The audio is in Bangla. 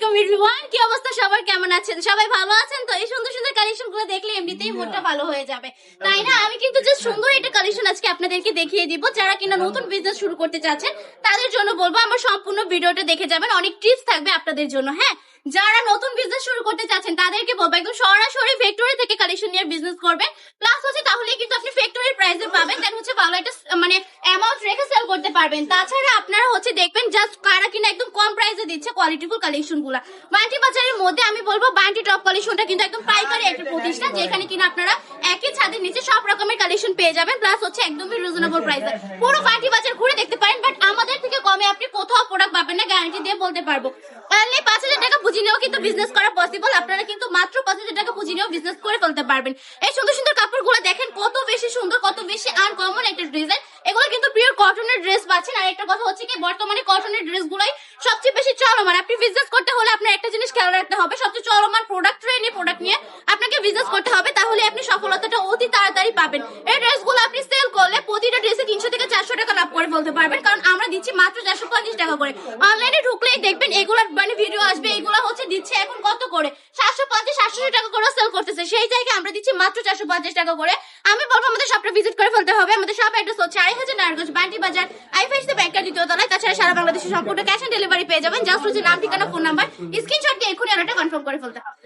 আলাইকুম এভরিওয়ান, কি অবস্থা সবার, কেমন আছেন? সবাই ভালো আছেন তো? এই সুন্দর সুন্দর কালেকশন গুলো দেখলে এমনিতেই মুডটা ভালো হয়ে যাবে, তাই না? আমি কিন্তু জাস্ট সুন্দর একটা কালেকশন আজকে আপনাদেরকে দেখিয়ে দিব। যারা কিনা নতুন বিজনেস শুরু করতে চাচ্ছেন তাদের জন্য বলবো আমার সম্পূর্ণ ভিডিওটা দেখে যাবেন, অনেক টিপস থাকবে আপনাদের জন্য। হ্যাঁ, যারা নতুন বিজনেস শুরু করতে চাচ্ছেন তাদেরকে বলবো একদম সরাসরি ফ্যাক্টরি থেকে কালেকশন নিয়ে বিজনেস করবেন। প্লাস হচ্ছে তাহলে কিন্তু আপনি ফ্যাক্টরির প্রাইসে পাবেন, দেন হচ্ছে ভালো একটা মানে অ্যামাউন্ট রেখে সেল করতে পারবেন। তাছাড়া আপনারা হচ্ছে দেখবেন জাস্ট কারা কিনা একদম কম প্রাইসে দিচ্ছে কোয়ালিটিফুল কালেকশন গুলা। বান্টি বাজারের মধ্যে আমি বলবো বান্টি টপ কালেকশনটা কিন্তু একদম পাইকারি একটা প্রতিষ্ঠান, যেখানে কিনা আপনারা একই ছাদের নিচে সব রকমের কালেকশন পেয়ে যাবেন, প্লাস হচ্ছে একদমই রিজনেবল প্রাইসে। পুরো বান্টি বাজার ঘুরে দেখতে পারেন, বাট আমাদের থেকে কমে আপনি কোথাও প্রোডাক্ট পাবেন না, গ্যারান্টি দিয়ে বলতে পারবো। অনলি 5,000 টাকা পুঁজি নিয়েও কিন্তু বিজনেস করা পসিবল। আপনারা কিন্তু মাত্র 5,000 টাকা পুঁজি নিয়েও বিজনেস করে ফেলতে পারবেন। এই সুন্দর সুন্দর কাপড়গুলো দেখেন কত বেশি সুন্দর, কত বেশি আনকমন একটা ডিজাইন। এগুলো কিন্তু পিওর কটনের ড্রেস পাচ্ছেন। আর একটা কথা হচ্ছে কি, বর্তমানে কটনের ড্রেস গুলাই সবচেয়ে বেশি চলমান। আপনি বিজনেস করতে হলে আপনার একটা জিনিস খেয়াল রাখতে হবে, সবচেয়ে চলমান প্রোডাক্ট ট্রেন্ডি প্রোডাক্ট নিয়ে আপনাকে বিজনেস করতে হবে, তাহলে আপনি সফলতাটা অতি তাড়াতাড়ি পাবেন। এই ড্রেসগুলো আপনি সেল করলে প্রতিটা ড্রেসে 300 থেকে 400 টাকা লাভ করে বলতে পারবেন, কারণ আমরা দিচ্ছি মাত্র 450 টাকা করে। অনলাইনে ঢুকলেই দেখবেন এগুলোর মানে ভিডিও আসবে, এগুলো হচ্ছে দিচ্ছে এখন কত করে, 750-800 টাকা করে সেল করতেছে। সেই জায়গায় আমরা দিচ্ছি মাত্র 450 টাকা করে। আমি বলবো আমাদের শপটা ভিজিট করে ফেলতে হবে। আমাদের শপ অ্যাড্রেস হচ্ছে 2,500 নারায়ণগঞ্জ বান্টি বাজার, আইফাইসি ব্যাংকের দ্বিতীয় তলায়। তাছাড়া সারা বাংলাদেশে সম্পূর্ণ ক্যাশ অন ডেলিভারি পেয়ে যাবেন। জাস্ট হচ্ছে নাম, ঠিকানা, ফোন নাম্বার স্ক্রিনশট দিয়ে এখনই অর্ডারটা কনফার্ম করে ফেলতে হবে।